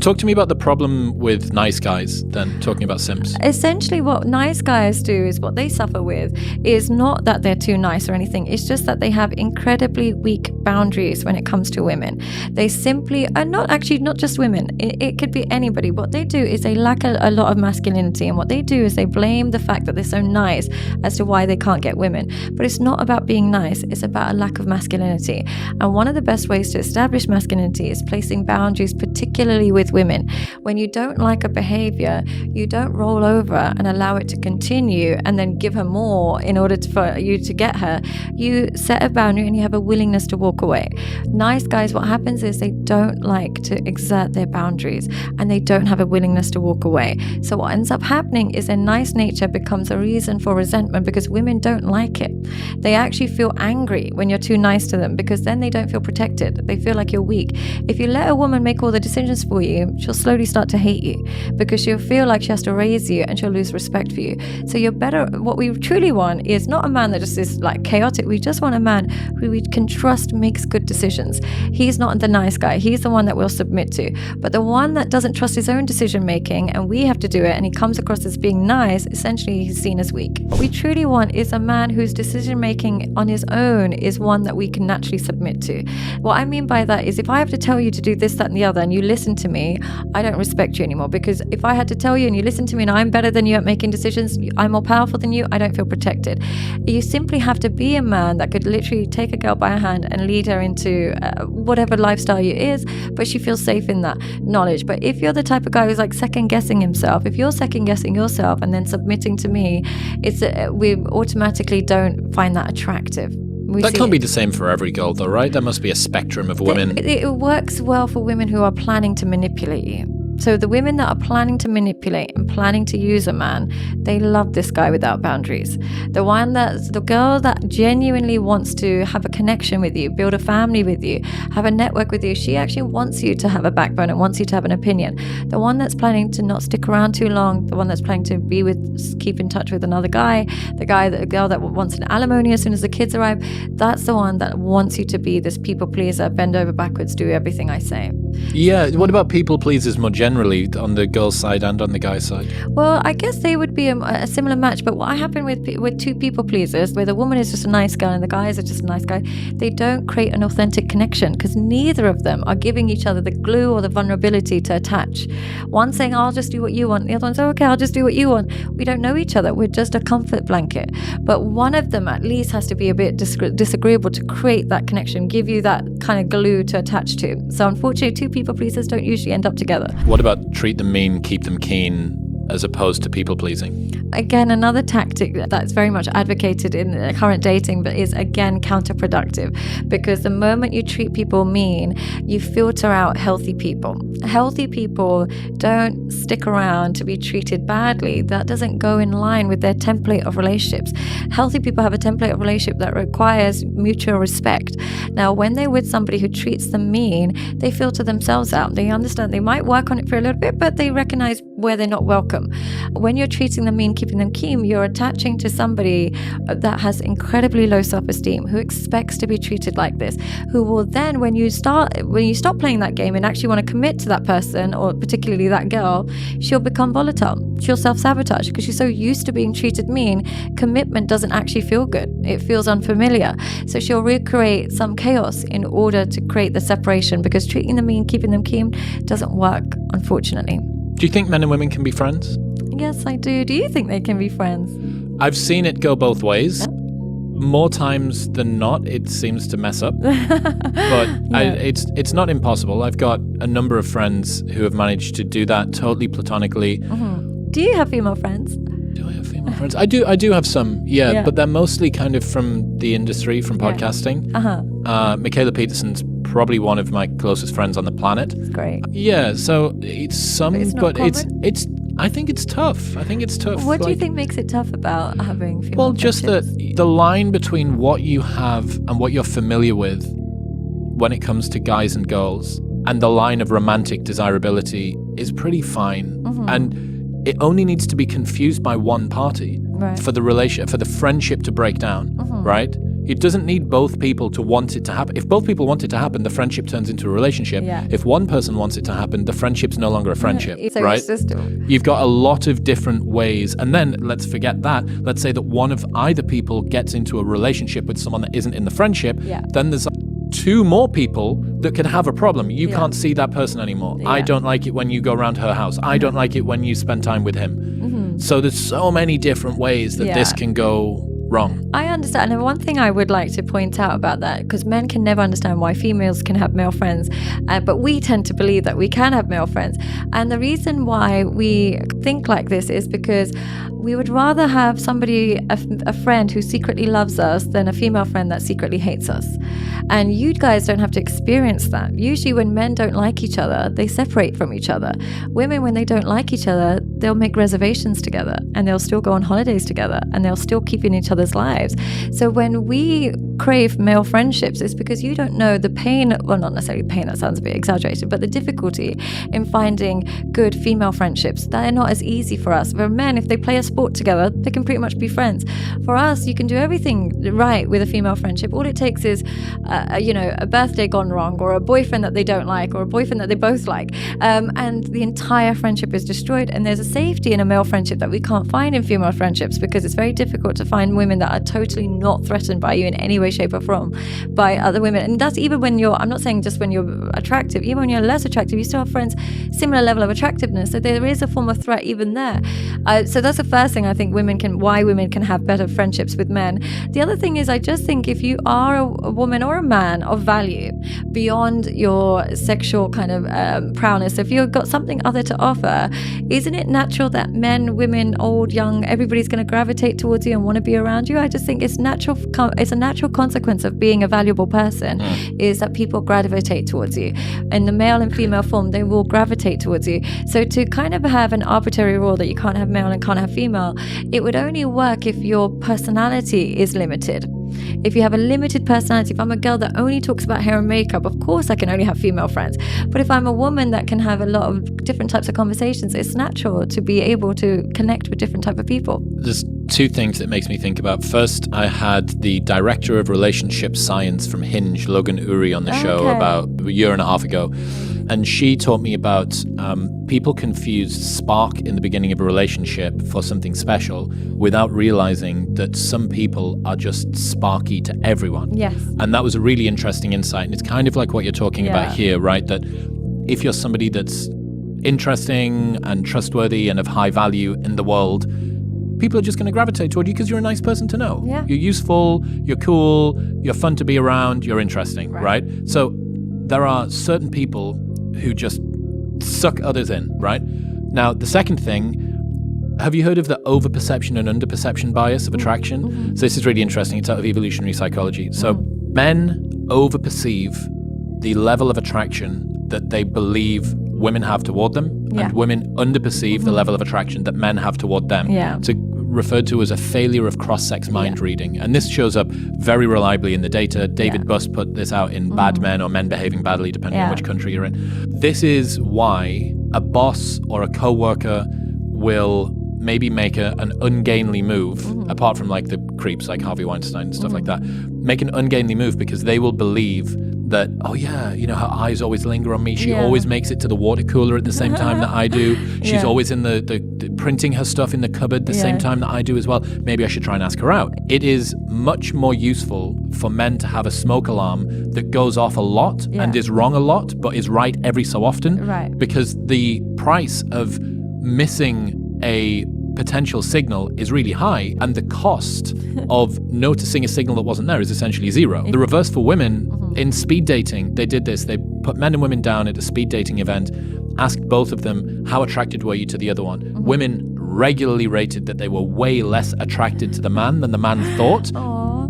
Talk to me about the problem with nice guys, then, talking about simps. Essentially, what nice guys do is what they suffer with is not that they're too nice or anything. It's just that they have incredibly weak boundaries when it comes to women. They simply are not just women. It could be anybody. What they do is they lack a lot of masculinity. And what they do is they blame the fact that they're so nice as to why they can't get women. But it's not about being nice. It's about a lack of masculinity. And one of the best ways to establish masculinity is placing boundaries, particularly with women. When you don't like a behavior, you don't roll over and allow it to continue and then give her more in order for you to get her. You set a boundary and you have a willingness to walk away. Nice guys, what happens is they don't like to exert their boundaries and they don't have a willingness to walk away. So what ends up happening is their nice nature becomes a reason for resentment because women don't like it. They actually feel angry when you're too nice to them because then they don't feel protected. They feel like you're weak. If you let a woman make all the decisions for you, she'll slowly start to hate you because she'll feel like she has to raise you and she'll lose respect for you. So you're better. What we truly want is not a man that just is like chaotic. We just want a man who we can trust makes good decisions. He's not the nice guy. He's the one that we'll submit to. But the one that doesn't trust his own decision making and we have to do it and he comes across as being nice, essentially he's seen as weak. What we truly want is a man whose decision making on his own is one that we can naturally submit to. What I mean by that is if I have to tell you to do this, that and the other and you listen to me, I don't respect you anymore because if I had to tell you and you listen to me and I'm better than you at making decisions, I'm more powerful than you, I don't feel protected. You simply have to be a man that could literally take a girl by her hand and lead her into whatever lifestyle you is, but she feels safe in that knowledge. But if you're the type of guy who's like second guessing himself, if you're second guessing yourself and then submitting to me, we automatically don't find that attractive. That can't be the same for every girl though, right? There must be a spectrum of women. It works well for women who are planning to manipulate you. So the women that are planning to manipulate and planning to use a man, they love this guy without boundaries. The girl that genuinely wants to have a connection with you, build a family with you, have a network with you, she actually wants you to have a backbone and wants you to have an opinion. The one that's planning to not stick around too long, the one that's planning to keep in touch with another guy, the girl that wants an alimony as soon as the kids arrive, that's the one that wants you to be this people pleaser, bend over backwards, do everything I say. Yeah, what about people pleasers more generally on the girl's side and on the guy's side? Well, I guess they would be a similar match, but what happened with two people pleasers, where the woman is just a nice girl and the guy is just a nice guy, they don't create an authentic connection because neither of them are giving each other the glue or the vulnerability to attach. One saying, I'll just do what you want. The other one's, okay, I'll just do what you want. We don't know each other. We're just a comfort blanket. But one of them at least has to be a bit disagreeable to create that connection, give you that kind of glue to attach to. So unfortunately, two people pleasers don't usually end up together. What about treat them mean, keep them keen, as opposed to people pleasing? Again, another tactic that's very much advocated in current dating, but is again counterproductive, because the moment you treat people mean, you filter out healthy people. Healthy people don't stick around to be treated badly. That doesn't go in line with their template of relationships. Healthy people have a template of relationship that requires mutual respect. Now, when they're with somebody who treats them mean, they filter themselves out. They understand they might work on it for a little bit, but they recognize where they're not welcome. When you're treating them mean, keeping them keen, you're attaching to somebody that has incredibly low self-esteem, who expects to be treated like this, who will then, when you stop playing that game and actually want to commit to that person, or particularly that girl, she'll become volatile. She'll self-sabotage because she's so used to being treated mean. Commitment doesn't actually feel good. It feels unfamiliar. So she'll recreate some chaos in order to create the separation, because treating them mean, keeping them keen doesn't work, unfortunately. Do you think men and women can be friends? Yes, I do. Do you think they can be friends? I've seen it go both ways. Yeah. More times than not, it seems to mess up. But yeah. It's not impossible. I've got a number of friends who have managed to do that totally platonically. Mm-hmm. Do you have female friends? Do I have female friends? I do have some, yeah, but they're mostly kind of from the industry, from podcasting. Uh-huh. Michaela Peterson's probably one of my closest friends on the planet. It's great. Yeah, so it's some, but it's I think it's tough. What do you think makes it tough about having female Well, just friendships? the line between what you have and what you're familiar with when it comes to guys and girls, and the line of romantic desirability is pretty fine. Mm-hmm. And it only needs to be confused by one party for the friendship to break down, right? It doesn't need both people to want it to happen. If both people want it to happen, the friendship turns into a relationship. Yeah. If one person wants it to happen, the friendship's no longer a friendship, So right? it's just You've got a lot of different ways. And then let's forget that. Let's say that one of either people gets into a relationship with someone that isn't in the friendship. Yeah. Then there's two more people that could have a problem. You Yeah. can't see that person anymore. I Yeah. don't like it when you go around her house. I don't like it when you spend time with him. So there's so many different ways that this Yeah. can go wrong. I understand. And one thing I would like to point out about that, because men can never understand why females can have male friends, but we tend to believe that we can have male friends. And the reason why we think like this is because we would rather have somebody, a friend who secretly loves us than a female friend that secretly hates us. And you guys don't have to experience that. Usually when men don't like each other, they separate from each other. Women, when they don't like each other, they'll make reservations together and they'll still go on holidays together and they'll still keep in each other's lives. So when we crave male friendships, it's because you don't know the pain, well, not necessarily pain, that sounds a bit exaggerated, but the difficulty in finding good female friendships. They're not as easy for us. For men, if they play a sport together, they can pretty much be friends. For us, you can do everything right with a female friendship. All it takes is, a birthday gone wrong, or a boyfriend that they don't like, or a boyfriend that they both like, and the entire friendship is destroyed. And there's a safety in a male friendship that we can't find in female friendships, because it's very difficult to find women that are totally not threatened by you in any way, shape, or form by other women. And that's even when I'm not saying just when you're attractive, even when you're less attractive, you still have friends similar level of attractiveness. So there is a form of threat even there. So that's the first thing I think why women can have better friendships with men. The other thing is, I just think if you are a woman or a man of value beyond your sexual kind of prowess, if you've got something other to offer, isn't it natural that men, women, old, young, everybody's going to gravitate towards you and want to be around you? I just think it's natural. It's a natural consequence of being a valuable person is that people gravitate towards you. In the male and female form, they will gravitate towards you. So to kind of have an arbitrary rule that you can't have male and can't have female, it would only work if your personality is limited. If you have a limited personality, if I'm a girl that only talks about hair and makeup, of course I can only have female friends. But if I'm a woman that can have a lot of different types of conversations, it's natural to be able to connect with different type of people. There's two things that makes me think about. First, I had the director of relationship science from Hinge, Logan Uri, on the show about a year and a half ago. And she taught me about people confuse spark in the beginning of a relationship for something special without realizing that some people are just sparky to everyone. Yes. And that was a really interesting insight. And it's kind of like what you're talking about here, right? That if you're somebody that's interesting and trustworthy and of high value in the world, people are just going to gravitate toward you because you're a nice person to know. Yeah. You're useful, you're cool, you're fun to be around, you're interesting, right? So there are certain people who just suck others in, right? Now, the second thing, have you heard of the overperception and underperception bias of attraction? So this is really interesting. It's out of evolutionary psychology. So men overperceive the level of attraction that they believe women have toward them, and women underperceive the level of attraction that men have toward them. It's referred to as a failure of cross-sex mind reading. And this shows up very reliably in the data. David Buss put this out in Bad Men or Men Behaving Badly, depending on which country you're in. This is why a boss or a co-worker will maybe make an ungainly move, apart from like the creeps like Harvey Weinstein and stuff like that, make an ungainly move because they will believe that, oh yeah, her eyes always linger on me. She always makes it to the water cooler at the same time that I do. She's always in the printing her stuff in the cupboard the same time that I do as well. Maybe I should try and ask her out. It is much more useful for men to have a smoke alarm that goes off a lot and is wrong a lot, but is right every so often. Right. Because the price of missing a potential signal is really high, and the cost of noticing a signal that wasn't there is essentially zero. The reverse for women, in speed dating, they did this. They put men and women down at a speed dating event, asked both of them, how attracted were you to the other one? Women regularly rated that they were way less attracted to the man than the man thought.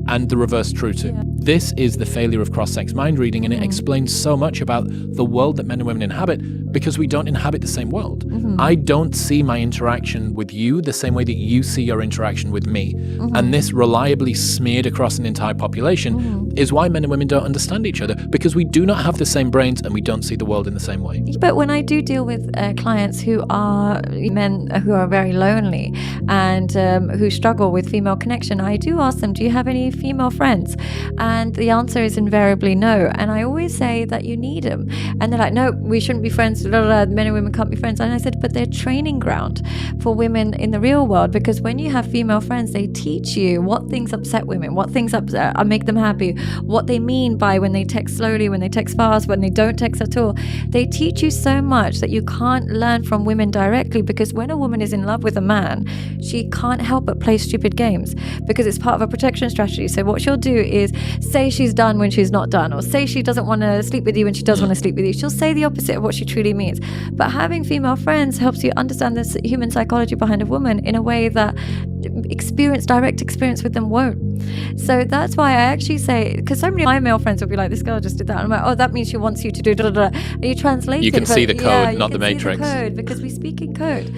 And the reverse true too. This is the failure of cross-sex mind reading, and it explains so much about the world that men and women inhabit. because we don't inhabit the same world. I don't see my interaction with you the same way that you see your interaction with me. And this reliably smeared across an entire population is why men and women don't understand each other, because we do not have the same brains and we don't see the world in the same way. But when I do deal with clients who are men who are very lonely and who struggle with female connection, I do ask them, do you have any female friends? And the answer is invariably no. And I always say that you need them. And they're like, no, we shouldn't be friends. Men and women can't be friends. And I said, but they're training ground for women in the real world, because when you have female friends, they teach you what things upset women, what things make them happy, what they mean by when they text slowly, when they text fast, when they don't text at all. They teach you so much that you can't learn from women directly, because when a woman is in love with a man, she can't help but play stupid games because it's part of a protection strategy. So what she'll do is say she's done when she's not done, or say she doesn't want to sleep with you when she does want to sleep with you. She'll say the opposite of what she truly means. But having female friends helps you understand the human psychology behind a woman in a way that direct experience with them won't. So that's why I actually say, because so many of my male friends will be like, this girl just did that. And I'm like, oh, that means she wants you to do da da da. And you translate it. You can see the code, not the matrix. See the code because we speak in code.